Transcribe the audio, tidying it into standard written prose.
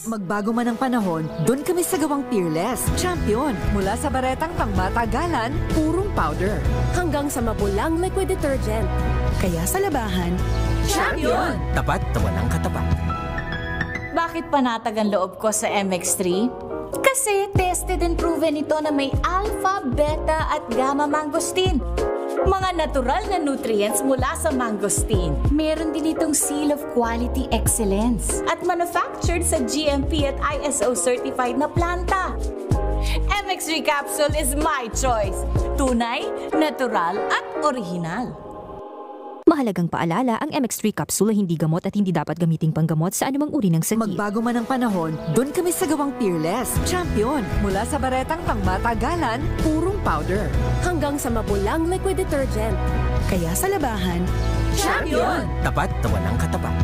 Magbago man ang panahon, doon kami sa gawang Peerless. Champion, mula sa baretang pangmatagalan, purong powder. Hanggang sa mapulang liquid detergent. Kaya sa labahan, Champion! Tapat na walang katapat. Bakit panatag ang loob ko sa MX3? Kasi tested and proven ito na may alpha, beta at gamma mangosteen. Mga natural na nutrients mula sa mangosteen. Meron din itong seal of quality excellence at manufactured sa GMP at ISO certified na planta. MX3 capsule is my choice. Tunay, natural at original. Mahalagang paalala, ang MX3 capsule ay hindi gamot at hindi dapat gamiting panggamot sa anumang uri ng sakit. Magbago man ang panahon, doon kami sa gawang Peerless. Champion, mula sa baretang pangmatagalan, purong powder. Hanggang sa mapulang liquid detergent. kaya sa labahan, Champion! Tapat na walang katapat.